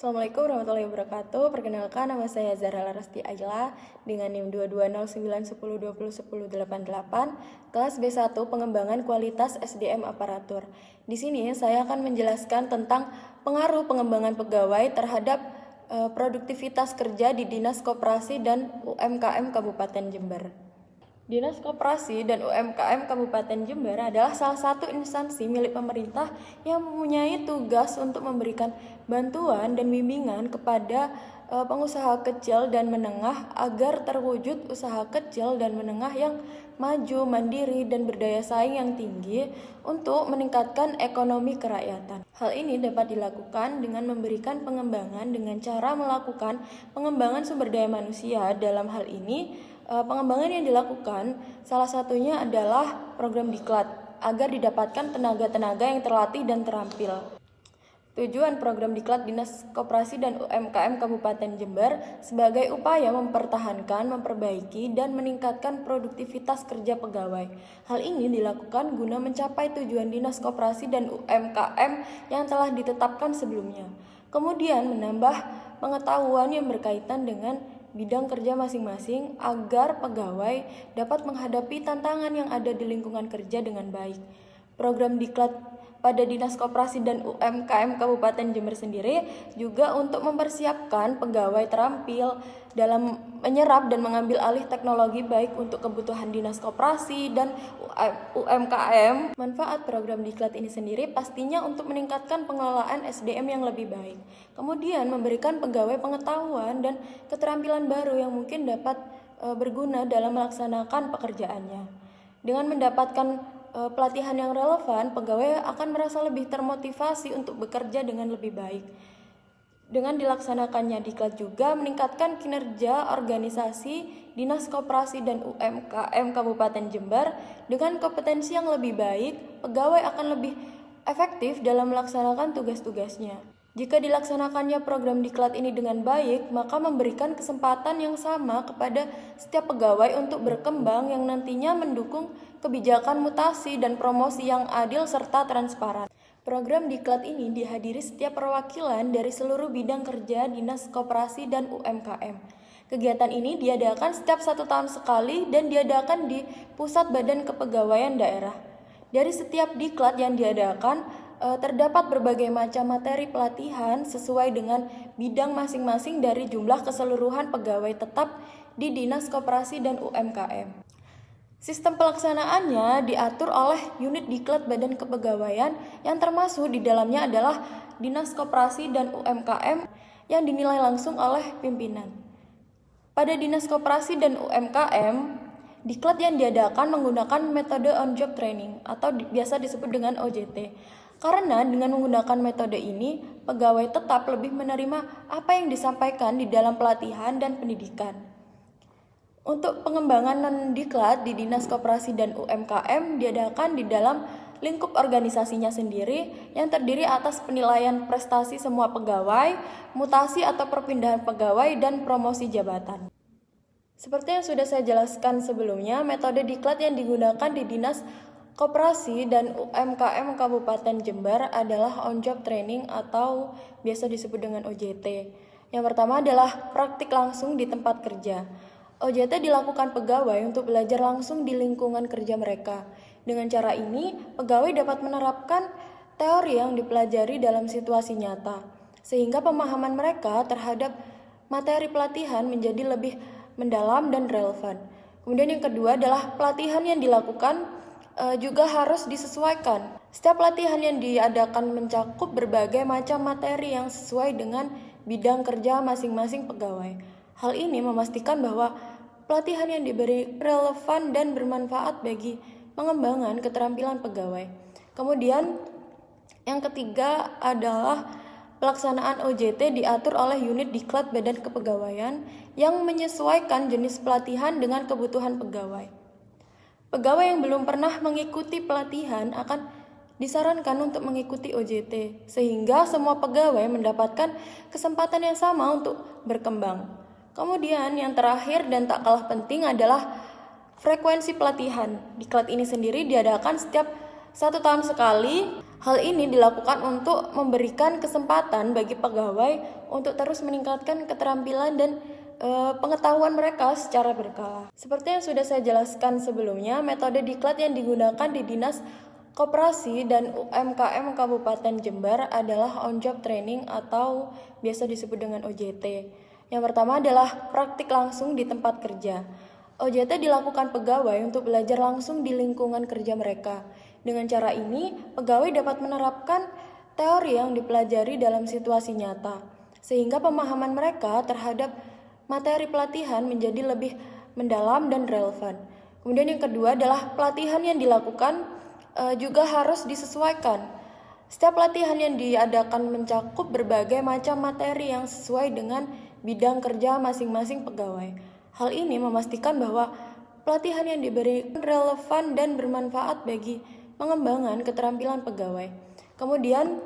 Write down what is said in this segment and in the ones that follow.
Assalamualaikum warahmatullahi wabarakatuh. Perkenalkan, nama saya Zahra Larasti Ayla dengan NIM 2209110201088, kelas B1 Pengembangan Kualitas SDM Aparatur. Di sini saya akan menjelaskan tentang pengaruh pengembangan pegawai terhadap produktivitas kerja di Dinas Koperasi dan UMKM Kabupaten Jember. Dinas Koperasi dan UMKM Kabupaten Jember adalah salah satu instansi milik pemerintah yang mempunyai tugas untuk memberikan bantuan dan bimbingan kepada pengusaha kecil dan menengah agar terwujud usaha kecil dan menengah yang maju, mandiri, dan berdaya saing yang tinggi untuk meningkatkan ekonomi kerakyatan. Hal ini dapat dilakukan dengan memberikan pengembangan dengan cara melakukan pengembangan sumber daya manusia. Dalam hal ini, pengembangan yang dilakukan salah satunya adalah program diklat agar didapatkan tenaga-tenaga yang terlatih dan terampil. Tujuan program diklat Dinas Koperasi dan UMKM Kabupaten Jember sebagai upaya mempertahankan, memperbaiki, dan meningkatkan produktivitas kerja pegawai. Hal ini dilakukan guna mencapai tujuan Dinas Koperasi dan UMKM yang telah ditetapkan sebelumnya. Kemudian menambah pengetahuan yang berkaitan dengan bidang kerja masing-masing agar pegawai dapat menghadapi tantangan yang ada di lingkungan kerja dengan baik. Program diklat pada Dinas Koperasi dan UMKM Kabupaten Jember sendiri juga untuk mempersiapkan pegawai terampil dalam menyerap dan mengambil alih teknologi baik untuk kebutuhan Dinas Koperasi dan UMKM. Manfaat program diklat ini sendiri pastinya untuk meningkatkan pengelolaan SDM yang lebih baik. Kemudian memberikan pegawai pengetahuan dan keterampilan baru yang mungkin dapat berguna dalam melaksanakan pekerjaannya. Dengan mendapatkan pelatihan yang relevan, pegawai akan merasa lebih termotivasi untuk bekerja dengan lebih baik. Dengan dilaksanakannya diklat juga meningkatkan kinerja organisasi Dinas Koperasi dan UMKM Kabupaten Jember. Dengan kompetensi yang lebih baik, pegawai akan lebih efektif dalam melaksanakan tugas-tugasnya. Jika dilaksanakannya program diklat ini dengan baik, maka memberikan kesempatan yang sama kepada setiap pegawai untuk berkembang yang nantinya mendukung kebijakan mutasi dan promosi yang adil serta transparan. Program diklat ini dihadiri setiap perwakilan dari seluruh bidang kerja Dinas Koperasi dan UMKM. Kegiatan ini diadakan setiap 1 tahun sekali dan diadakan di Pusat Badan Kepegawaian Daerah. Dari setiap diklat yang diadakan, terdapat berbagai macam materi pelatihan sesuai dengan bidang masing-masing dari jumlah keseluruhan pegawai tetap di Dinas Koperasi dan UMKM. Sistem pelaksanaannya diatur oleh unit diklat Badan Kepegawaian yang termasuk di dalamnya adalah Dinas Koperasi dan UMKM yang dinilai langsung oleh pimpinan. Pada Dinas Koperasi dan UMKM, diklat yang diadakan menggunakan metode on-job training atau biasa disebut dengan OJT. Karena dengan menggunakan metode ini, pegawai tetap lebih menerima apa yang disampaikan di dalam pelatihan dan pendidikan. Untuk pengembangan non-diklat di Dinas Koperasi dan UMKM diadakan di dalam lingkup organisasinya sendiri yang terdiri atas penilaian prestasi semua pegawai, mutasi atau perpindahan pegawai, dan promosi jabatan. Seperti yang sudah saya jelaskan sebelumnya, metode diklat yang digunakan di Dinas Koperasi dan UMKM Kabupaten Jember adalah on-job training atau biasa disebut dengan OJT. Yang pertama adalah praktik langsung di tempat kerja. OJT dilakukan pegawai untuk belajar langsung di lingkungan kerja mereka. Dengan cara ini, pegawai dapat menerapkan teori yang dipelajari dalam situasi nyata, sehingga pemahaman mereka terhadap materi pelatihan menjadi lebih mendalam dan relevan. Kemudian yang kedua adalah pelatihan yang dilakukan juga harus disesuaikan. Setiap pelatihan yang diadakan mencakup berbagai macam materi yang sesuai dengan bidang kerja masing-masing pegawai. Hal ini memastikan bahwa pelatihan yang diberi relevan dan bermanfaat bagi pengembangan keterampilan pegawai. Kemudian yang ketiga adalah pelaksanaan OJT diatur oleh unit diklat Badan Kepegawaian yang menyesuaikan jenis pelatihan dengan kebutuhan pegawai. Pegawai yang belum pernah mengikuti pelatihan akan disarankan untuk mengikuti OJT, sehingga semua pegawai mendapatkan kesempatan yang sama untuk berkembang. Kemudian yang terakhir dan tak kalah penting adalah frekuensi pelatihan. Diklat ini sendiri diadakan setiap 1 tahun sekali. Hal ini dilakukan untuk memberikan kesempatan bagi pegawai untuk terus meningkatkan keterampilan dan pengetahuan mereka secara berkala. Seperti yang sudah saya jelaskan sebelumnya, metode diklat yang digunakan di Dinas Koperasi dan UMKM Kabupaten Jember adalah on-job training atau biasa disebut dengan OJT. Yang pertama adalah praktik langsung di tempat kerja. OJT dilakukan pegawai untuk belajar langsung di lingkungan kerja mereka. Dengan cara ini, pegawai dapat menerapkan teori yang dipelajari dalam situasi nyata, sehingga pemahaman mereka terhadap materi pelatihan menjadi lebih mendalam dan relevan. Kemudian yang kedua adalah pelatihan yang dilakukan juga harus disesuaikan. Setiap pelatihan yang diadakan mencakup berbagai macam materi yang sesuai dengan bidang kerja masing-masing pegawai. Hal ini memastikan bahwa pelatihan yang diberikan relevan dan bermanfaat bagi pengembangan keterampilan pegawai. Kemudian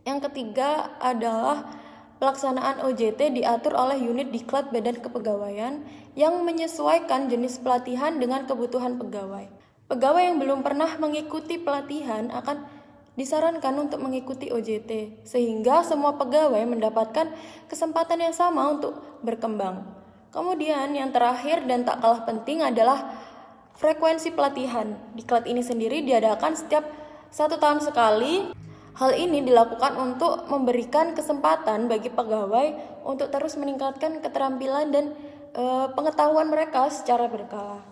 yang ketiga adalah pelaksanaan OJT diatur oleh unit diklat Badan Kepegawaian yang menyesuaikan jenis pelatihan dengan kebutuhan pegawai. Pegawai yang belum pernah mengikuti pelatihan akan disarankan untuk mengikuti OJT, sehingga semua pegawai mendapatkan kesempatan yang sama untuk berkembang. Kemudian yang terakhir dan tak kalah penting adalah frekuensi pelatihan. Diklat ini sendiri diadakan setiap 1 tahun sekali. Hal ini dilakukan untuk memberikan kesempatan bagi pegawai untuk terus meningkatkan keterampilan dan pengetahuan mereka secara berkala.